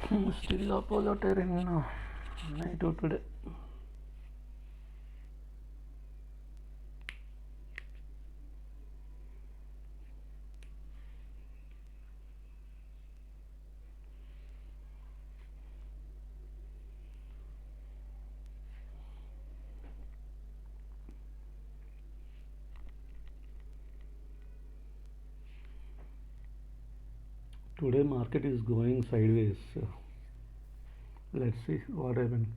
Still up volatile in night of today. Today market is going sideways. Let's see what happens.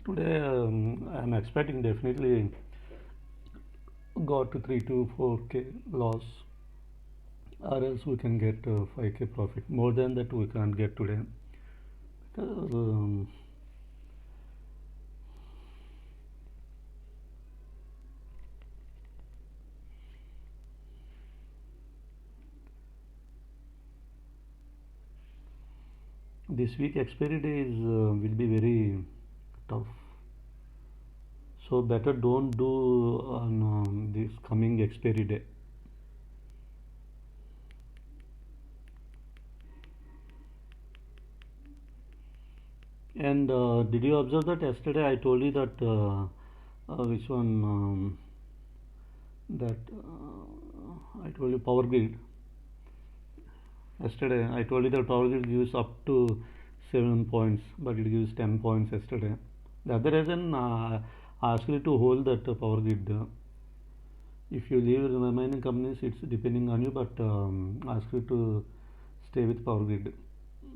Today I'm expecting definitely got to 3 to 4k loss, or else we can get 5k profit. More than that we can't get today because this week expiry days will be very tough. So better don't do on this coming expiry day. And did you observe that yesterday I told you that which one that I told you power grid. Yesterday I told you that power grid gives up to 7 points, but it gives 10 points yesterday. The other reason I asked you to hold that power grid. If you leave the remaining companies, it's depending on you, but ask you to stay with power grid.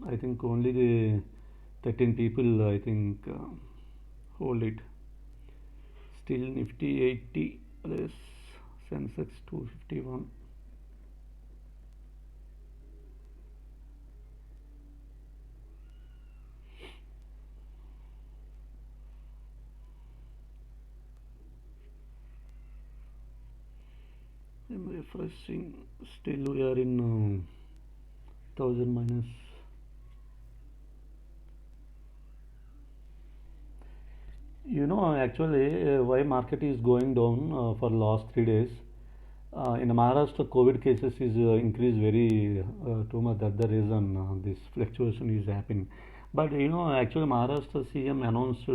I think only the 13 people I think hold it. Still Nifty 80 plus Sensex 251. I'm refreshing. Still we are in 1000 minus. Actually, why market is going down for last 3 days? In Maharashtra, COVID cases is increased very too much. That's the reason this fluctuation is happening. But actually, Maharashtra CM announced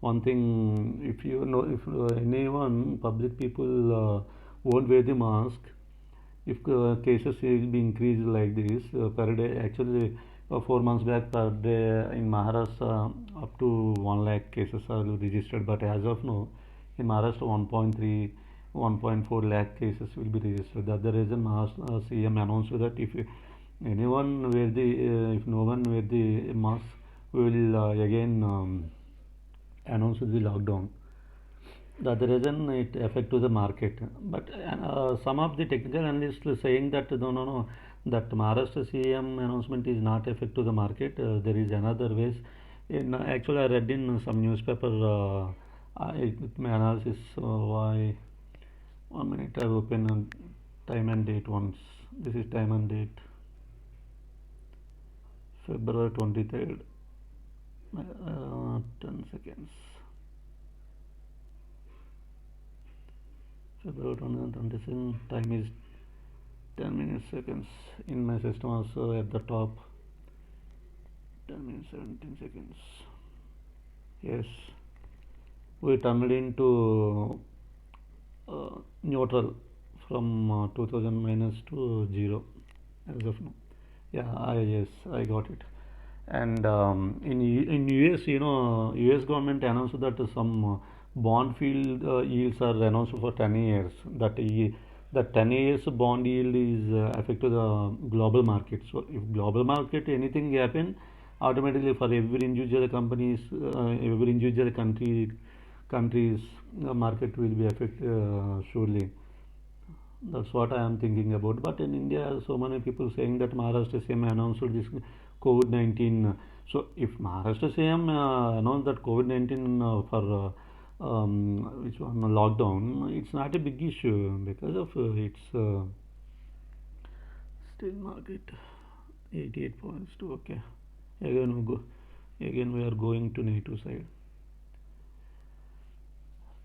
one thing. If you know, if anyone public people won't wear the mask, if cases will be increased like this per day, actually 4 months back per day in Maharashtra up to 1 lakh cases are registered, but as of now in Maharashtra 1.3 1.4 lakh cases will be registered. That's the reason Maharashtra CM announced that anyone wear the if no one wear the mask, we will again announce the lockdown. The other reason it affect to the market. But some of the technical analysts are saying that no, that Maharashtra CM announcement is not affect to the market. There is another ways. Actually, I read in some newspaper my analysis. Why 1 minute? I open time and date once. This is time and date. February 23rd. 10 seconds. February 2022. Time is 10 minutes seconds. In my system also at the top 10 minutes 17 seconds. Yes, we turned into neutral from 2000 minus to 0 as of now. Yeah, yes, I got it. And in US, US government announced that some bond field yields are announced for 10 years. That 10 years bond yield is affect to the global market. So if global market anything happen, automatically for every individual companies, every individual countries, the market will be affected surely. That's what I am thinking about. But in India, so many people saying that Maharashtra CM announced this COVID-19. So if Maharashtra CM announced that COVID-19 for which one lockdown, it's not a big issue because of its still market 88 points to okay. Again we go. Again we are going to negative side.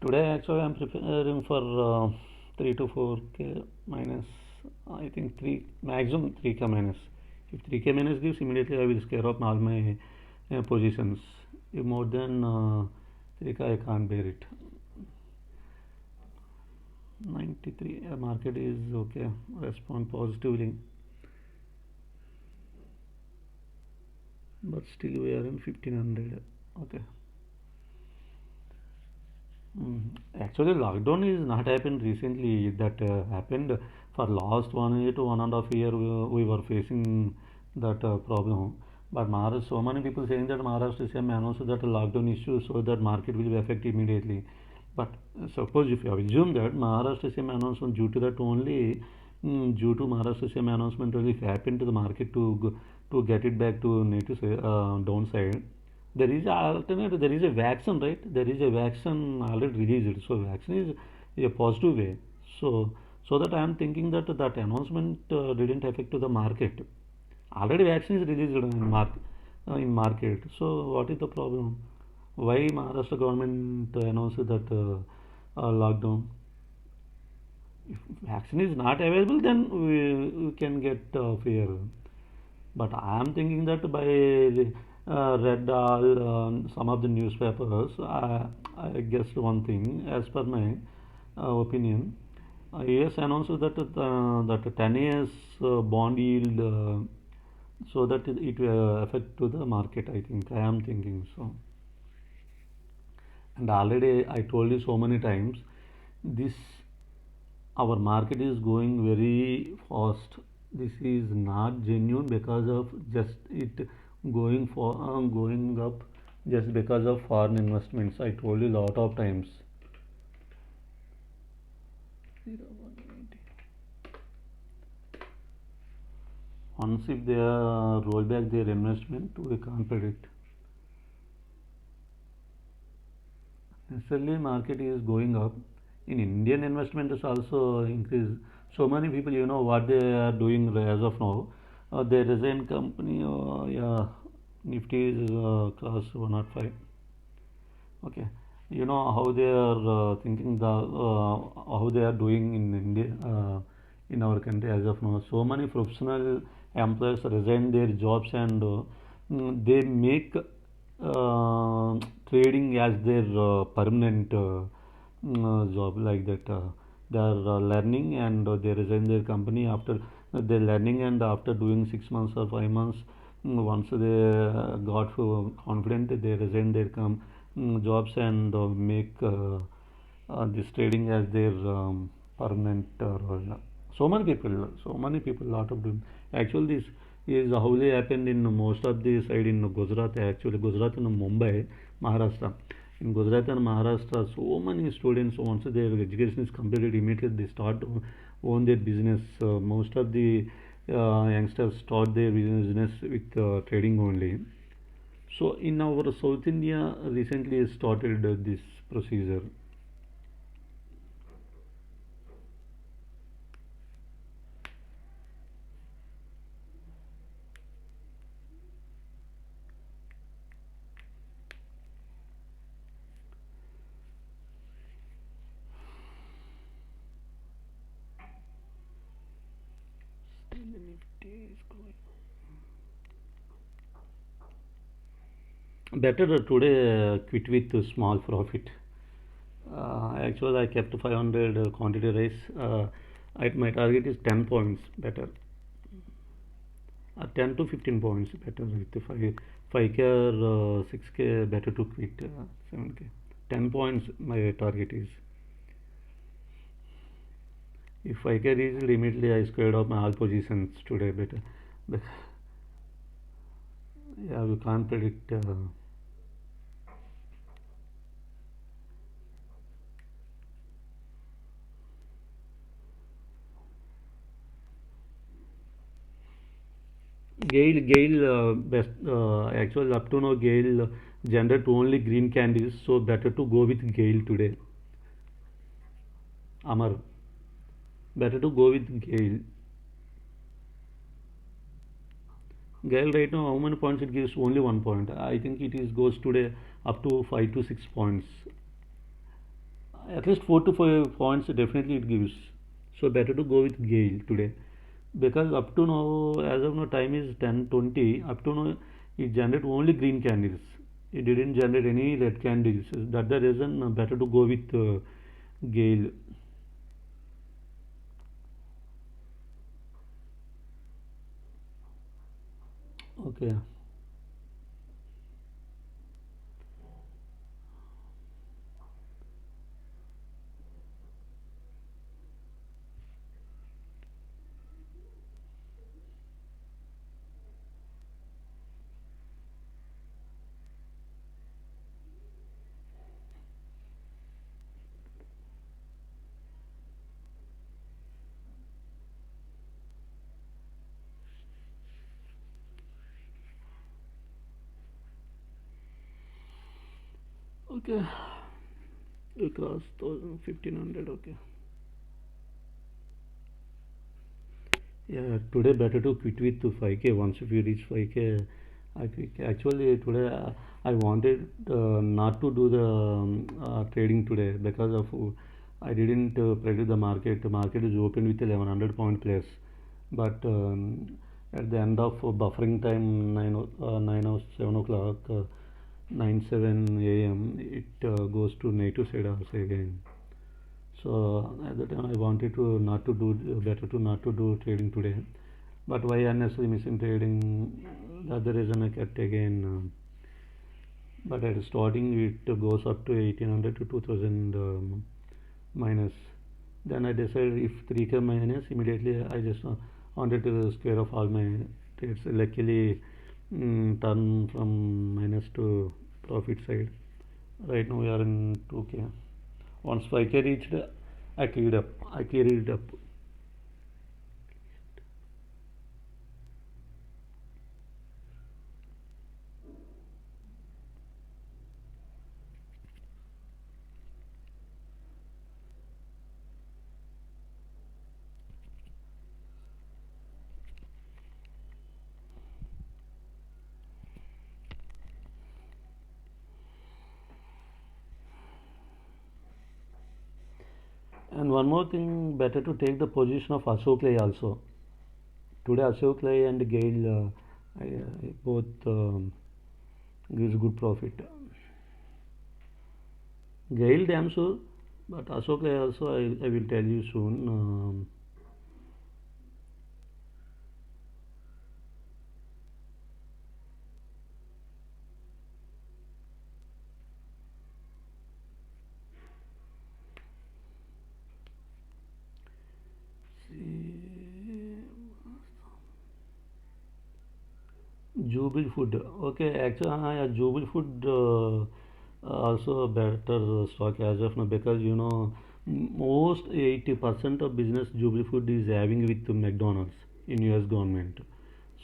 Today actually I'm preparing for 3 to 4k minus I think three, maximum 3k minus. If 3k minus gives, immediately I will scare off all my positions. If more than 3k, I can't bear it. 93, market is okay. Respond positively, but still we are in 1500. Okay. Mm. Actually, lockdown is not happened recently. That happened for last 1 year to 1.5 year. We were facing that problem. But Maharashtra, so many people saying that Maharashtra CM announced that lockdown issue so that market will be affected immediately. But suppose if you assume that Maharashtra CM announcement due to that only, due to Maharashtra CM announcement only, if happened to the market to get it back to native downside, there is a alternative, there is a vaccine, right? There is a vaccine already released, so vaccine is a positive way. So that I am thinking that that announcement didn't affect to the market. Already vaccine is released in market. So what is the problem? Why Maharashtra government announced that lockdown? If vaccine is not available, then we can get fear. But I am thinking that by read all some of the newspapers, I guessed one thing. As per my opinion, US announced that that 10 years bond yield, so that it will affect to the market. I think I am thinking so. And already I told you so many times, this our market is going very fast. This is not genuine because of just it going up just because of foreign investments. I told you lot of times. Once if they roll back their investment, we can't predict. Necessarily market is going up. In Indian investment is also increased. So many people, you know what they are doing as of now. They resign company. Yeah, Nifty is class 105. Okay, you know how they are thinking the how they are doing in India, in our country as of now. So many professional employees resign their jobs and they make trading as their permanent job like that. They are learning and they resign their company after they learning, and after doing 6 months or 5 months, once they got confident, they resign their jobs and make this trading as their permanent role. So many people, lot of them. Actually, this is how they happened in most of the side in Gujarat. Actually, Gujarat and Mumbai, Maharashtra. In Gujarat and Maharashtra, so many students, once their education is completed, immediately they start to own their business. Most of the youngsters start their business with trading only. So in our South India recently started this procedure. Better today quit with small profit. Actually, I kept 500 quantity raise. My target is 10 points better. 10 to 15 points better with the 5k or 6k better to quit 7k. 10 points my target is. If I can reach immediately, I squared up my all positions today better. But yeah, we can't predict. Gale, best actually up to now Gale generated only green candles, so better to go with Gale today. Amar, better to go with Gale. Gale right now, how many points it gives? Only 1 point. I think it is goes today up to 5 to 6 points. At least 4 to 5 points definitely it gives. So better to go with Gale today, because up to now, as of now, time is 10:20. Up to now, it generated only green candles. It didn't generate any red candles. That's the reason better to go with Gale. Okay. Okay. Across 1500. Okay. Yeah, today better to quit with to 5K. Once if you reach 5K, I think actually today I wanted not to do the trading today because of I didn't predict the market. The market is open with 1100 point plus, but at the end of buffering time 9 or 7 o'clock 9 7 a.m. it goes to native side also again. So at the time I wanted to not to do better to not to do trading today, but why unnecessarily missing trading? The other reason I kept again. But at starting it goes up to 1800 to 2000 minus. Then I decided if 3K minus immediately I just wanted to square off all my trades. Luckily, turn from minus to profit side. Right now we are in 2K. Once 5K reached, I cleared up. I cleared it up. And one more thing, better to take the position of Ashok Lay also. Today Ashok Lay and Gail both gives good profit. Gail damn sure, but Ashok Lay also I will tell you soon. See, Jubil Food. Okay, actually, yeah, Jubil Food also a better stock as of now, because most 80% of business Jubil Food is having with McDonald's in US government.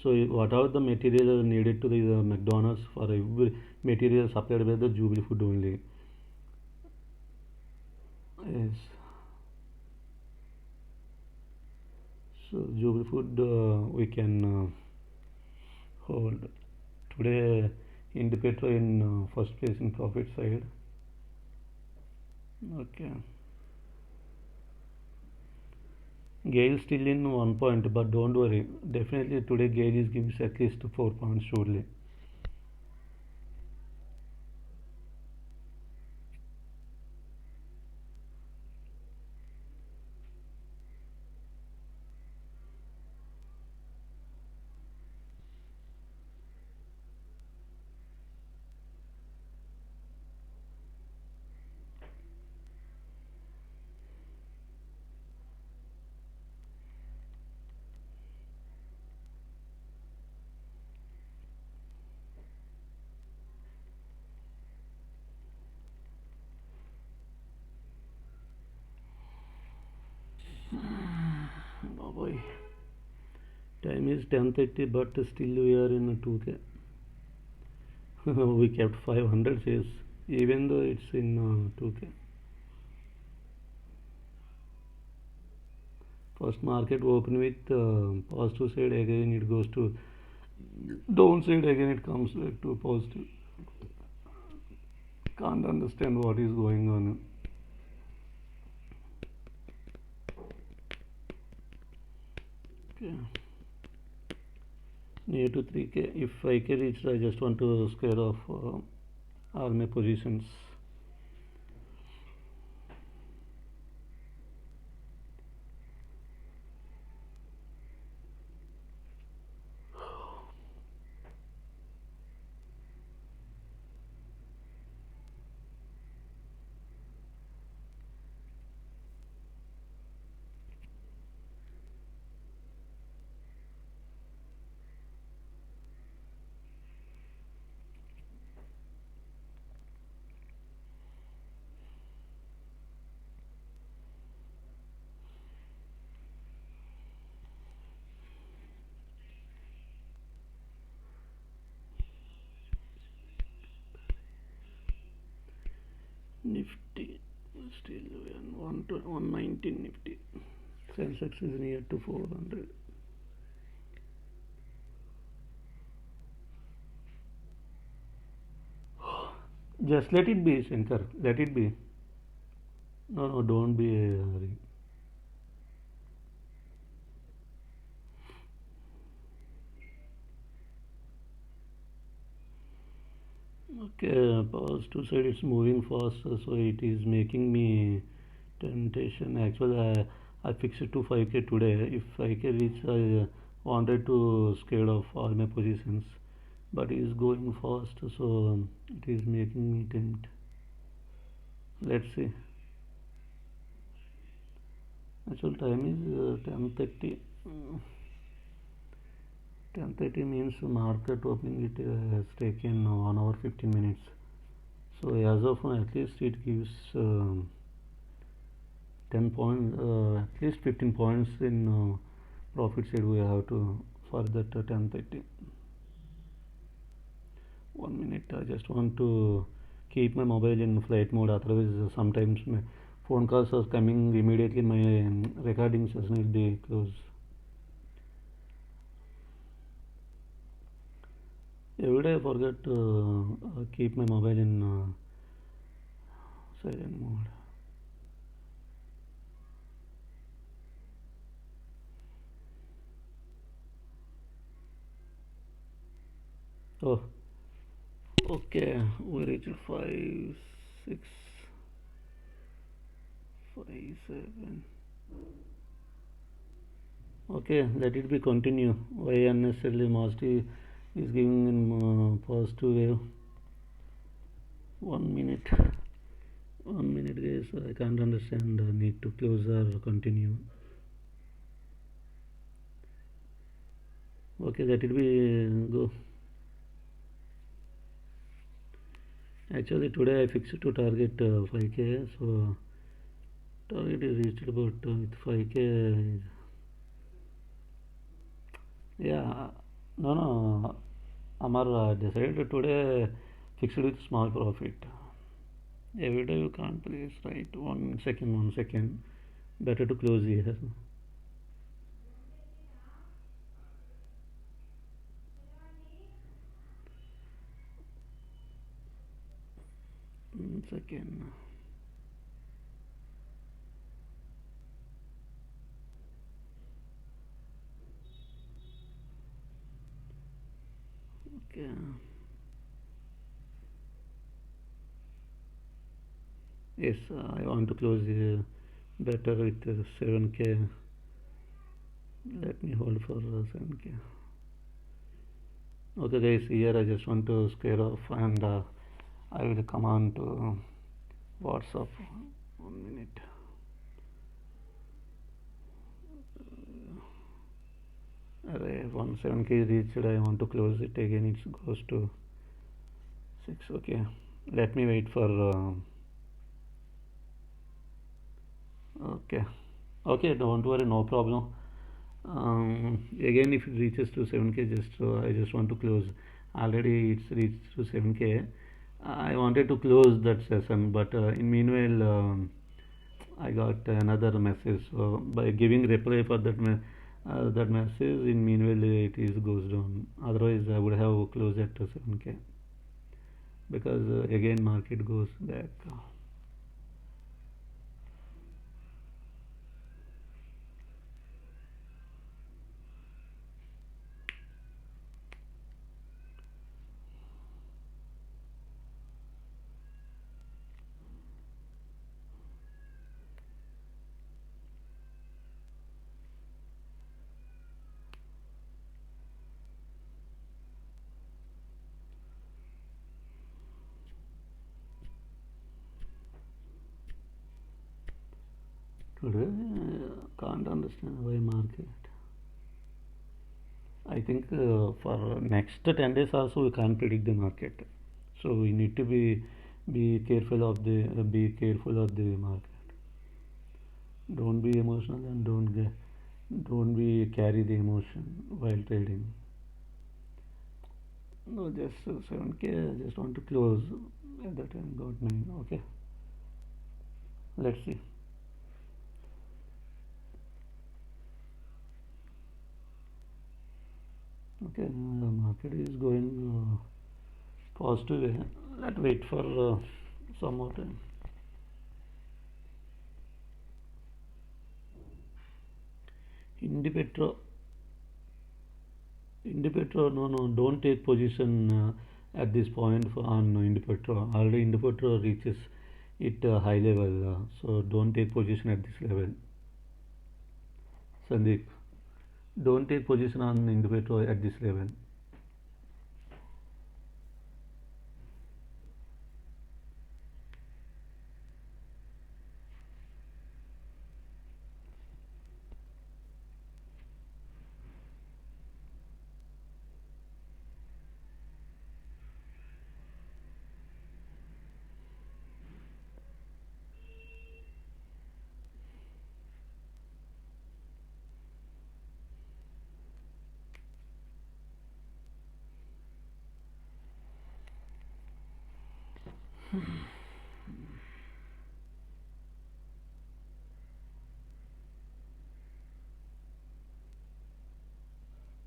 So whatever the material is needed to the McDonald's, for every material supplied by the Jubil Food only. Yes. So Jubil Food we can hold. Today Indipetro in first place in profit side. Okay. Gale still in 1 point, but don't worry. Definitely today Gale is giving at least 4 points surely. Oh boy. Time is 10:30, but still we are in 2K. We kept 500 shares, even though it's in 2K. First market open with positive side, again it goes to downside, again it comes back to positive. Can't understand what is going on. Okay, near to 3k. If 5k reached, I just want to square off all my positions. Nifty still 119 Nifty. Sensex is near to 400. Just let it be, Shankar. Let it be. No, no, don't be hurry. Okay, pause two side. It's moving fast, so it is making me temptation. Actually, I fixed it to 5k today. If 5k reach, I wanted to scale off all my positions, but it is going fast, so it is making me tempt. Let's see. Actual time is 10:30. 10:30 means market opening it has taken 1 hour 15 minutes. So as of now, at least it gives 10 points, at least 15 points in profit side we have to for that 10:30. 1 minute. I just want to keep my mobile in flight mode. Otherwise, sometimes my phone calls are coming immediately. My recording session will be closed. Every day I forget to keep my mobile in silent mode. Oh, okay. We reached 5, 6, 5, 7. Okay, let it be continue. Why unnecessarily Masti is giving in positive wave. 1 minute. 1 minute, guys. I can't understand. Need to close or continue. Okay, let it be go. Actually, today I fixed to target 5k. So target is reached about with 5k. Yeah, no, no. Amar decided today fixed with small profit. Every day you can't place, right? 1 second, 1 second. Better to close here. Second. Okay. Yes, I want to close better with 7k. Let me hold for 7k. Okay, guys, here I just want to square off and I will come on to WhatsApp. 1 minute. Array 17k reached. I want to close it again. It goes to 6. Okay, let me wait for. Okay, okay, don't worry, no problem. Again, if it reaches to 7k, I just want to close. Already it's reached to 7k. I wanted to close that session, but in meanwhile, I got another message. So by giving reply for that message, in meanwhile it is goes down. Otherwise, I would have closed at 7k because again market goes back. But can't understand why market. I think for next 10 days also we can't predict the market. So we need to be careful of the market. Don't be emotional and don't be carry the emotion while trading. No, just 7K. I just want to close. At that time got 9. Okay, let's see. Okay, the market is going positive way. Let's wait for some more time. Indipetro, Indipetro, no, don't take position at this point on Indipetro. Already Indipetro reaches it high level, so don't take position at this level. Sandeep, don't take position on Indipetro at this level.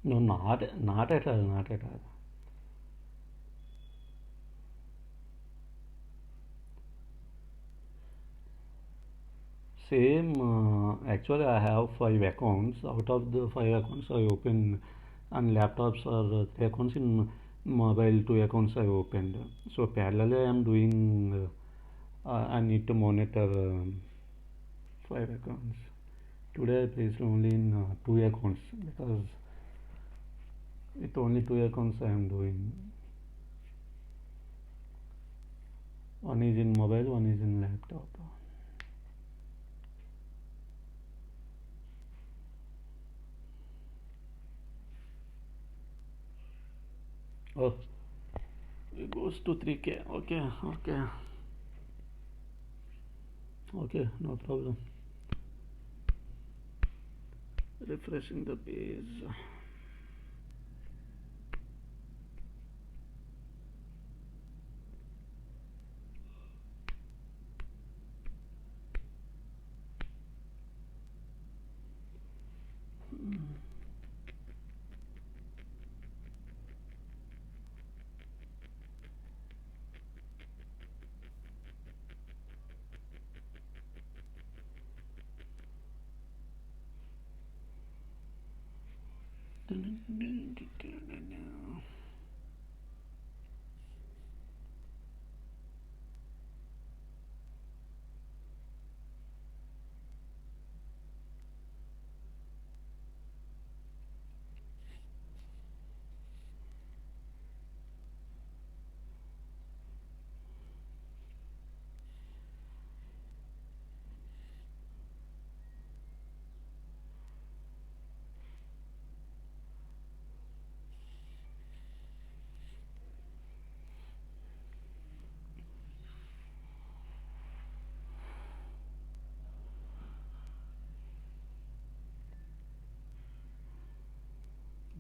No, not at all, not at all. Same. Actually, I have 5 accounts. Out of the 5 accounts, I open on laptops or 3 accounts in mobile. 2 accounts I opened. So parallelly, I am doing. I need to monitor 5 accounts. Today I placed only in 2 accounts because with only 2 accounts I am doing. One is in mobile, one is in laptop. Oh, it goes to 3K. Okay, okay, okay, no problem. Refreshing the page.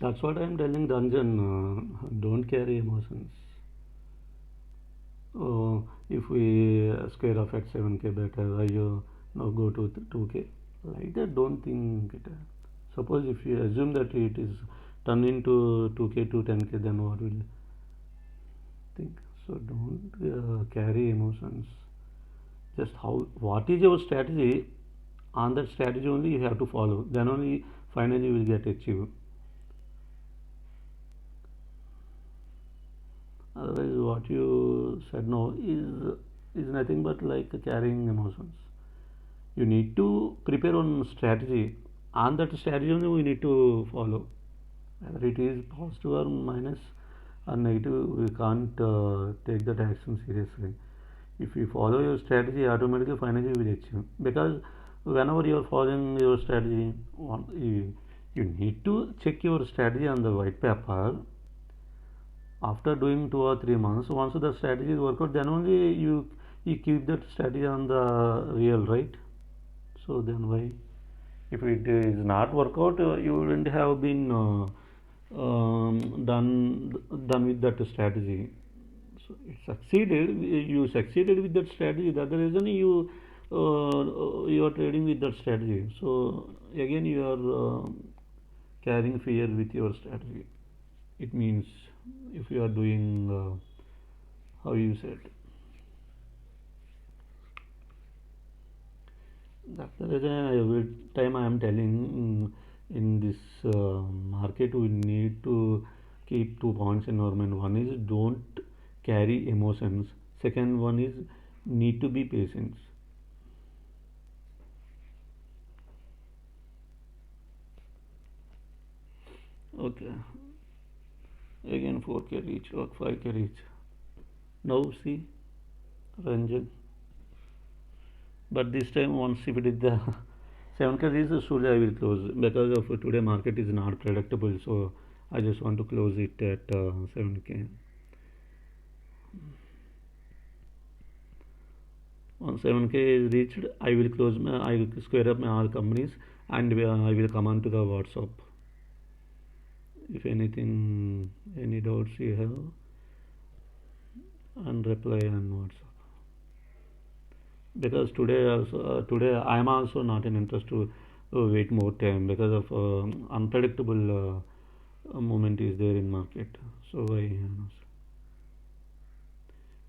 That's what I'm telling Dungeon. Don't carry emotions. If we square of at 7K better, why you now go to 2K? Like that, don't think it. Suppose if you assume that it is turned into 2K to 10K, then what will you think? So don't carry emotions. Just what is your strategy? On that strategy only you have to follow. Then only finally you will get achieved. Otherwise, what you said no is nothing but like carrying emotions. You need to prepare on strategy. On that strategy only we need to follow. Whether it is positive or minus or negative, we can't take that action seriously. If you follow your strategy, automatically finally you will achieve. Because whenever you are following your strategy, you need to check your strategy on the white paper. After doing 2 or 3 months, once the strategy is work out, then only you keep that strategy on the real, right? So then why, if it is not work out, you wouldn't have been done with that strategy. So it succeeded, you succeeded with that strategy, that's the reason you are trading with that strategy. So again you are carrying fear with your strategy. It means, if you are doing how you said, that's the reason every time I am telling, in this market we need to keep 2 points in our mind. One is don't carry emotions. Second one is need to be patient. Okay, again 4K reach or 5K reach. Now see, Ranjan. But this time, once if it is the 7K reach, surely I will close, because of today market is not predictable. So I just want to close it at 7K. Once 7K is reached, I will I will square up my all companies, and I will come on to the WhatsApp. If anything, any doubts you have, and reply on WhatsApp. Because today I am also not in interest to wait more time, because of unpredictable moment is there in market. So I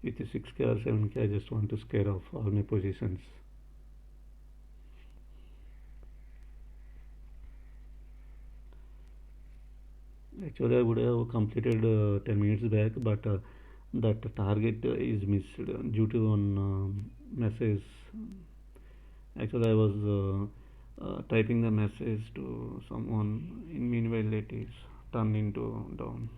with the 6K or 7K, I just want to scare off all my positions. Actually, I would have completed 10 minutes back, but that target is missed due to one message. Actually, I was typing the message to someone. In meanwhile, it is turned into down.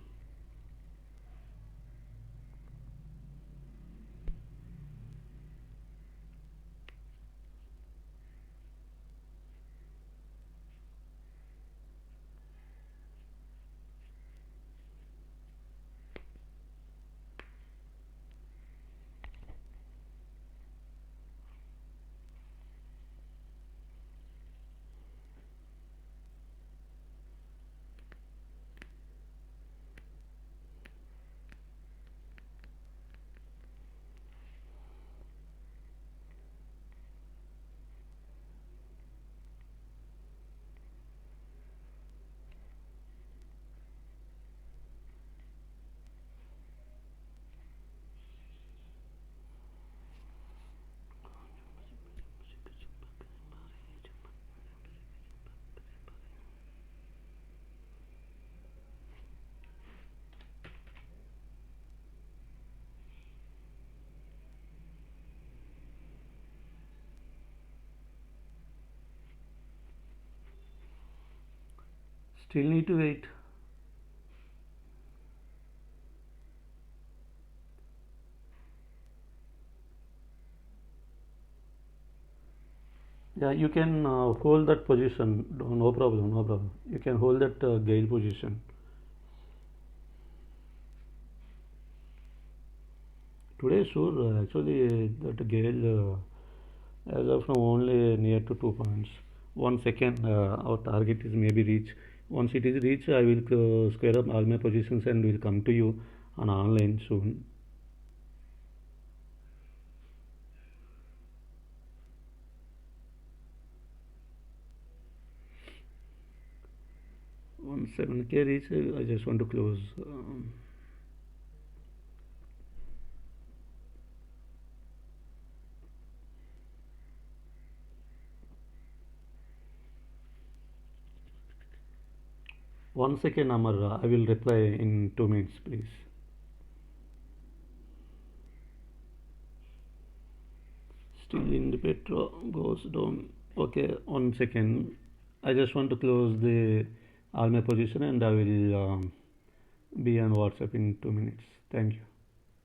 Still need to wait. Yeah, you can hold that position. No problem, no problem. You can hold that Gale position. Today, sure. Actually, that Gale, as of now, only near to 2 points. 1 second, our target is maybe reach. Once it is reached, I will square up all my positions and will come to you on online soon. Once 7K reach, I just want to close. 1 second, Amar. I will reply in 2 minutes, please. Still in the petro goes down. Okay, 1 second. I just want to close the all my position, and I will be on WhatsApp in 2 minutes. Thank you.